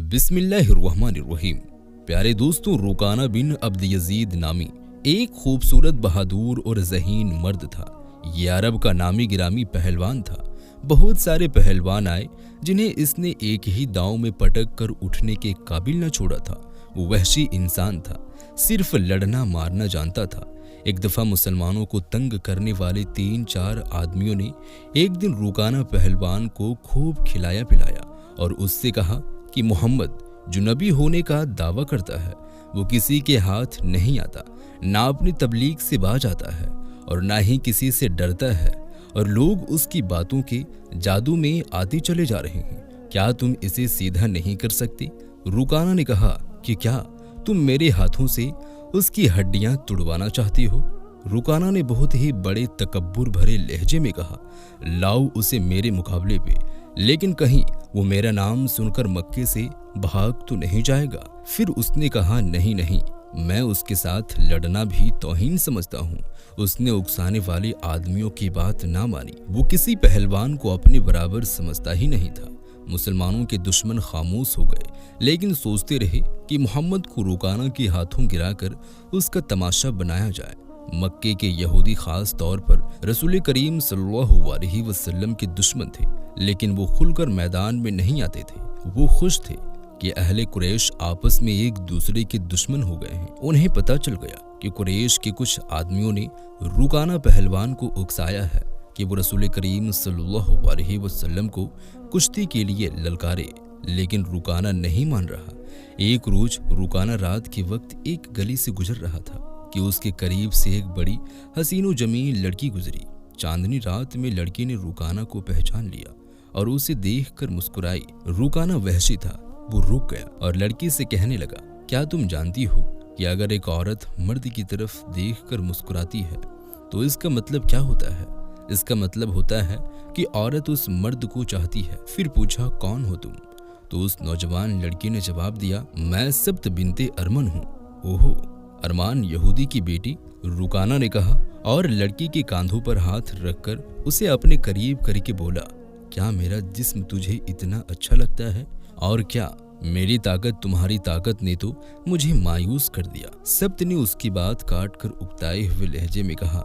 बिस्मिल्लाहिर्रहमानिर्रहीम। प्यारे दोस्तों, रुकाना बिन अब्द यजीद नामी एक खूबसूरत, बहादुर और ज़हीन मर्द था। ये अरब का नामी गिरामी पहलवान था। बहुत सारे पहलवान आए जिन्हें इसने एक ही दांव में पटक कर उठने के काबिल न छोड़ा था। वो वहशी इंसान था, सिर्फ लड़ना मारना जानता था। एक दफ़ा मुसलमानों को तंग करने वाले 3-4 आदमियों ने एक दिन रुकाना पहलवान को खूब खिलाया पिलाया और उससे कहा कि मोहम्मद जो नबी होने का दावा करता है वो किसी के हाथ नहीं आता, ना अपनी तबलीग से बाज आता है और ना ही किसी से डरता है, और लोग उसकी बातों के जादू में आते चले जा रहे हैं। क्या तुम इसे सीधा नहीं कर सकते? रुकाना ने कहा कि क्या तुम मेरे हाथों से उसकी हड्डियां तुड़वाना चाहते हो? रुकाना ने बहुत ही बड़े तकब्बुर भरे लहजे में कहा, लाओ उसे मेरे मुकाबले पे, लेकिन कहीं वो मेरा नाम सुनकर मक्के से भाग तो नहीं जाएगा। फिर उसने कहा, नहीं नहीं, मैं उसके साथ लड़ना भी तौहीन समझता हूँ। उसने उकसाने वाले आदमियों की बात ना मानी। वो किसी पहलवान को अपने बराबर समझता ही नहीं था। मुसलमानों के दुश्मन खामोश हो गए, लेकिन सोचते रहे कि मोहम्मद को रुकाना के हाथों गिराकर उसका तमाशा बनाया जाए। मक्के के यहूदी खास तौर पर रसूल करीम सल्लल्लाहु अलैहि वसल्लम के दुश्मन थे, लेकिन वो खुलकर मैदान में नहीं आते थे। वो खुश थे कि अहले कुरैश आपस में एक दूसरे के दुश्मन हो गए हैं। उन्हें पता चल गया कि कुरैश के कुछ आदमियों ने रुकाना पहलवान को उकसाया है कि वो रसूल करीम सल्लल्लाहु अलैहि वसल्लम को कुश्ती के लिए ललकारे, लेकिन रुकाना नहीं मान रहा। एक रोज रुकाना रात के वक्त एक गली से गुजर रहा था कि उसके करीब से एक बड़ी हसीनो जमील लड़की गुजरी। चांदनी रात में लड़की ने रुकाना को पहचान लिया और उसे देखकर मुस्कुराई। रुकाना वहशी था, वो रुक गया और लड़की से कहने लगा, क्या तुम जानती हो कि अगर एक औरत मर्द की तरफ देखकर मुस्कुराती है तो इसका मतलब क्या होता है? इसका मतलब होता है कि औरत उस मर्द को चाहती है। फिर पूछा, कौन हो तुम? तो उस नौजवान लड़की ने जवाब दिया, मैं सब्त बिनते अरमन हूँ। ओहो, अरमान यहूदी की बेटी? रुकाना ने कहा और लड़की के कांधों पर हाथ रखकर उसे अपने करीब करके बोला, क्या मेरा जिस्म तुझे इतना अच्छा लगता है? और क्या मेरी ताकत तुम्हारी ताकत ने तो मुझे मायूस कर दिया। सब्त ने उसकी बात काट कर उकताए हुए लहजे में कहा,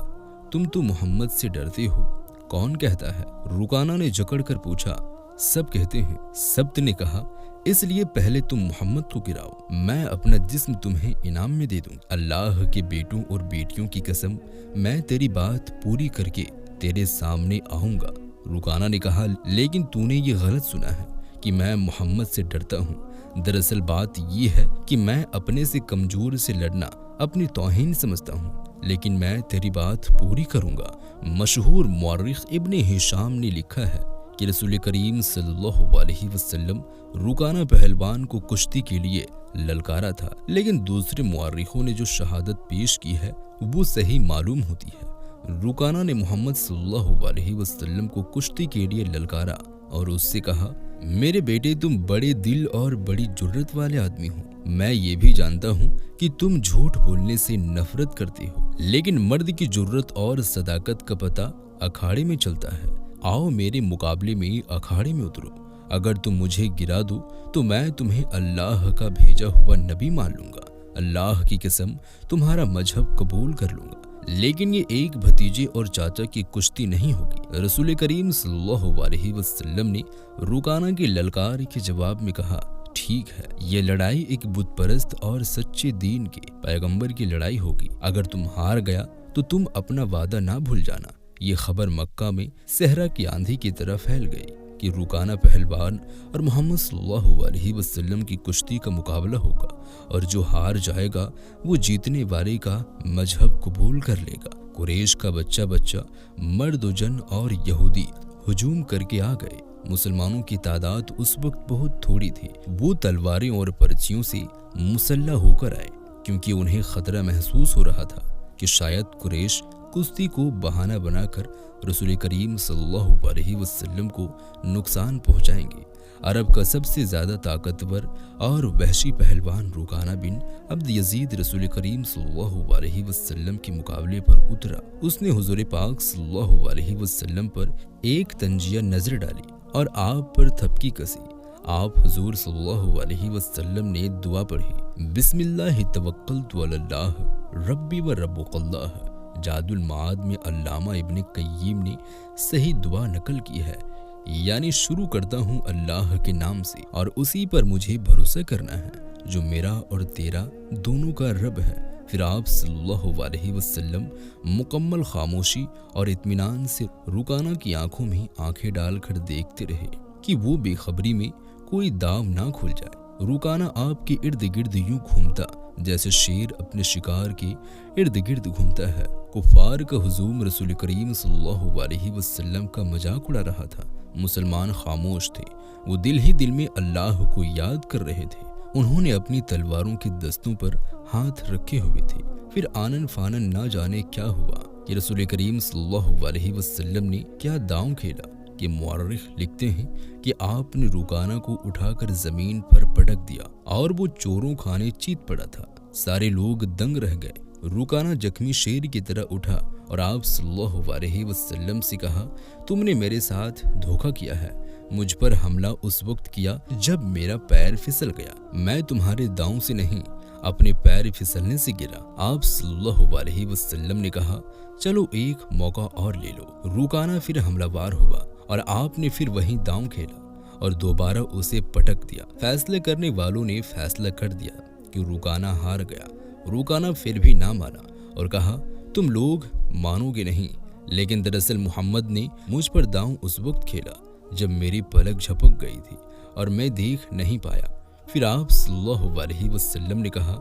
तुम तो मोहम्मद से डरते हो। कौन कहता है? रुकाना ने जकड़ कर पूछा। सब कहते हैं। सब्त ने कहा, इसलिए पहले तुम मोहम्मद को गिराओ, मैं अपना जिस्म तुम्हें इनाम में दे दूं। अल्लाह के बेटों और बेटियों की कसम, मैं तेरी बात पूरी करके तेरे सामने आऊंगा। रुकाना ने कहा, लेकिन तूने ये गलत सुना है कि मैं मोहम्मद से डरता हूँ। दरअसल बात ये है कि मैं अपने से कमजोर से लड़ना अपनी तौहीन समझता हूँ, लेकिन मैं तेरी बात पूरी करूंगा। मशहूर मौर्रिख इब्ने हिशाम ने लिखा है कि रसूल करीम सल्लल्लाहु अलैहि वसल्लम रुकाना पहलवान को कुश्ती के लिए ललकारा था, लेकिन दूसरे मुअर्रिखों ने जो शहादत पेश की है वो सही मालूम होती है। रुकाना ने मोहम्मद सल्लल्लाहु अलैहि वसल्लम को कुश्ती के लिए ललकारा और उससे कहा, मेरे बेटे, तुम बड़े दिल और बड़ी जुर्रत वाले आदमी हो। मैं ये भी जानता हूँ कि तुम झूठ बोलने से नफरत करते हो, लेकिन मर्द की जुर्रत और सदाकत का पता अखाड़े में चलता है। आओ मेरे मुकाबले में अखाड़े में उतरो। अगर तुम मुझे गिरा दो तो मैं तुम्हें अल्लाह का भेजा हुआ नबी मान लूंगा। अल्लाह की कसम, तुम्हारा मजहब कबूल कर लूंगा। लेकिन ये एक भतीजे और चाचा की कुश्ती नहीं होगी। रसूल करीम सल्लल्लाहु अलैहि वसल्लम ने रुकाना के ललकार के जवाब में कहा, ठीक है, ये लड़ाई एक बुत परस्त और सच्चे दीन के पैगंबर की लड़ाई होगी। अगर तुम हार गया तो तुम अपना वादा ना भूल जाना। ये खबर मक्का में सहरा की आंधी की तरह फैल गई कि रुकाना पहलवान और मोहम्मद सल्लल्लाहु अलैहि वसल्लम की कुश्ती का मुकाबला होगा, और जो हार जाएगा वो जीतने वाले का मजहब कबूल कर लेगा। कुरैश का बच्चा बच्चा, मर्द जन और यहूदी हुजूम करके आ गए। मुसलमानों की तादाद उस वक्त बहुत थोड़ी थी। वो तलवारें और पर्चियों से मुसल्ला होकर आए, क्योंकि उन्हें खतरा महसूस हो रहा था कि शायद कुरैश कुश्ती को बहाना बनाकर रसूल करीम सल्लल्लाहु अलैहि वसल्लम को नुकसान पहुंचाएंगे। अरब का सबसे ज्यादा ताकतवर और वहशी पहलवान रुकाना बिन अब्द यजीद रसूल करीम सल्लल्लाहु अलैहि वसल्लम के मुकाबले पर उतरा। उसने हुजूर पाक सल्लल्लाहु अलैहि वसल्लम पर एक तंजिया नजर डाली और आप पर थपकी कसी। आप हुजूर सल्लल्लाहु अलैहि वसल्लम ने दुआ पढ़ी, बिस्मिल्लाह तवक्कलतु अलल्लाह रब्बी व रब्बुकल्लाह। जादुल माद में अल्लामा इब्न कय्यिम ने सही दुआ नकल की है, यानी शुरू करता हूँ अल्लाह के नाम से और उसी पर मुझे भरोसा करना है जो मेरा और तेरा दोनों का रब है। फिर आप सल्लल्लाहु अलैहि वसल्लम मुकम्मल खामोशी और इत्मीनान से रुकाना की आंखों में आंखें डालकर देखते रहे कि वो बेखबरी में कोई दाव ना खुल जाए। रुकाना आपके इर्द गिर्द यूं घूमता जैसे शेर अपने शिकार के इर्द गिर्द घूमता है। कुफार का हुजूम रसूल करीम सल्लल्लाहु अलैहि वसल्लम का मजाक उड़ा रहा था। मुसलमान खामोश थे, वो दिल ही दिल में अल्लाह को याद कर रहे थे। उन्होंने अपनी तलवारों के दस्तों पर हाथ रखे हुए थे। फिर आनन फानन ना जाने क्या हुआ कि रसूल करीम सल्लल्लाहु अलैहि वसल्लम ने क्या दांव खेला कि मुअर्रिख लिखते हैं कि आपने रुकाना को उठाकर जमीन पर पटक दिया और वो चोरों खाने चीत पड़ा था। सारे लोग दंग रह गए। रुकाना जख्मी शेर की तरह उठा और आप सल्लल्लाहु अलैहि वसल्लम से कहा, तुमने मेरे साथ धोखा किया है। मुझ पर हमला उस वक्त किया जब मेरा पैर फिसल गया। मैं तुम्हारे दांव से नहीं, अपने पैर फिसलने से गिरा। आप सल्लल्लाहु अलैहि वसल्लम ने कहा, चलो एक मौका और ले लो। रुकाना फिर हमलावर हुआ और आपने फिर वही दांव खेला और दोबारा उसे पटक दिया। फैसले करने वालों ने फैसला कर दिया कि रुकाना हार गया। रुकाना फिर भी ना माना और कहा, तुम लोग मानोगे नहीं, लेकिन दरअसल मोहम्मद ने मुझ पर दांव उस वक्त खेला जब मेरी पलक झपक गई थी और मैं देख नहीं पाया। फिर आप सल्लल्लाहु अलैहि वसल्लम ने कहा,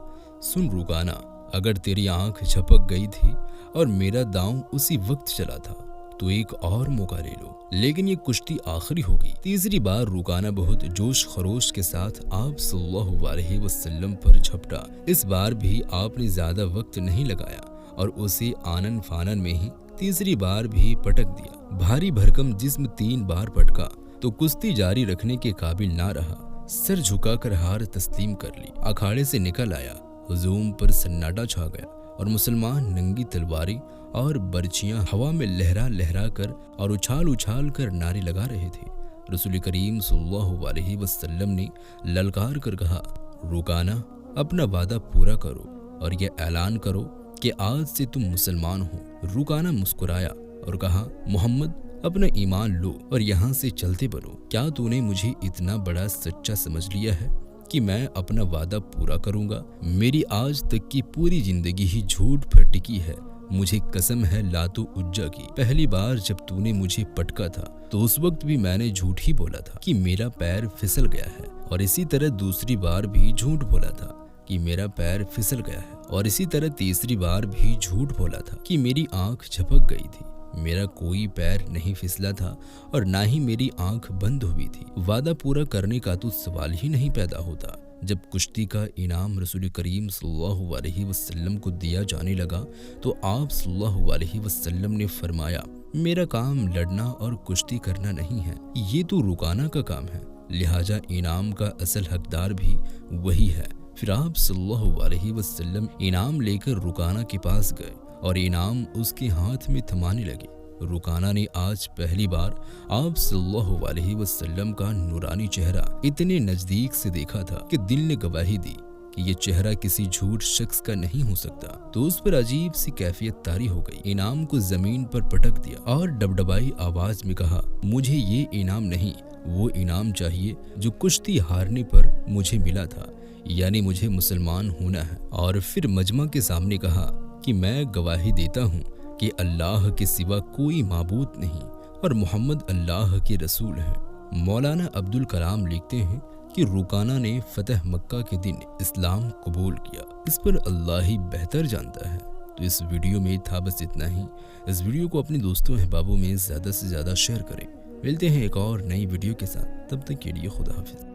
सुन रुकाना, अगर तेरी आंख झपक गई थी और मेरा दांव उसी वक्त चला था तो एक और मौका ले लो, लेकिन ये कुश्ती आखिरी होगी। तीसरी बार रुकाना बहुत जोश खरोश के साथ आप सल्लल्लाहु अलैहि वसल्लम पर झपटा। इस बार भी आपने ज्यादा वक्त नहीं लगाया और उसे आनन फानन में ही तीसरी बार भी पटक दिया। भारी भरकम जिस्म 3 बार पटका तो कुश्ती जारी रखने के काबिल ना रहा। सर झुकाकर हार तस्लीम कर ली। अखाड़े से निकल आया। हुजूम पर सन्नाटा छा गया और मुसलमान नंगी तलवारें और बर्छियां हवा में लहरा लहरा कर और उछाल उछाल कर नारे लगा रहे थे। रसूल करीम सल्लल्लाहु अलैहि वसल्लम ने ललकार कर कहा, रुकाना, अपना वादा पूरा करो और ये ऐलान करो कि आज से तुम मुसलमान हो। रुकाना मुस्कुराया और कहा, मोहम्मद, अपना ईमान लो और यहाँ से चलते बनो। क्या तूने मुझे इतना बड़ा सच्चा समझ लिया है कि मैं अपना वादा पूरा करूंगा? मेरी आज तक की पूरी जिंदगी ही झूठ पर टिकी है। मुझे कसम है लातो उज्जा की, पहली बार जब तूने मुझे पटका था तो उस वक्त भी मैंने झूठ ही बोला था कि मेरा पैर फिसल गया है, और इसी तरह दूसरी बार भी झूठ बोला था कि मेरा पैर फिसल गया है, और इसी तरह तीसरी बार भी झूठ बोला था कि मेरी आंख झपक गई थी। मेरा कोई पैर नहीं फिसला था और ना ही मेरी आंख बंद हुई थी। वादा पूरा करने का तो सवाल ही नहीं पैदा होता। जब कुश्ती का इनाम रसूल करीम सल्लल्लाहु अलैहि वसल्लम को दिया जाने लगा तो आप सल्लल्लाहु अलैहि वसल्लम ने फरमाया, मेरा काम लड़ना और कुश्ती करना नहीं है, ये तो रुकाना का काम है, लिहाजा इनाम का असल हकदार भी वही है। फिर आप सल्लल्लाहु अलैहि वसल्लम इनाम लेकर रुकाना के पास गए और इनाम उसके हाथ में थमाने लगे। रुकाना ने आज पहली बार आप सल्लल्लाहु अलैहि वसल्लम का नूरानी चेहरा इतने नजदीक से देखा था कि दिल ने गवाही दी कि ये चेहरा किसी झूठ शख्स का नहीं हो सकता। तो उस पर अजीब सी कैफियत तारी हो गई। इनाम को जमीन पर पटक दिया और डबडबाई आवाज में कहा, मुझे ये इनाम नहीं, वो इनाम चाहिए जो कुश्ती हारने पर मुझे मिला था, यानी मुझे मुसलमान होना है। और फिर मजमा के सामने कहा कि मैं गवाही देता हूँ कि अल्लाह के सिवा कोई माबूद नहीं और मोहम्मद अल्लाह के रसूल हैं। मौलाना अब्दुल कलाम लिखते हैं कि रुकाना ने फतह मक्का के दिन इस्लाम कबूल किया। इस पर अल्लाह ही बेहतर जानता है। तो इस वीडियो में था बस इतना ही। इस वीडियो को अपने दोस्तों अहबाबों में ज़्यादा से ज़्यादा शेयर करें। मिलते हैं एक और नई वीडियो के साथ, तब तक के लिए खुदा हाफिज़।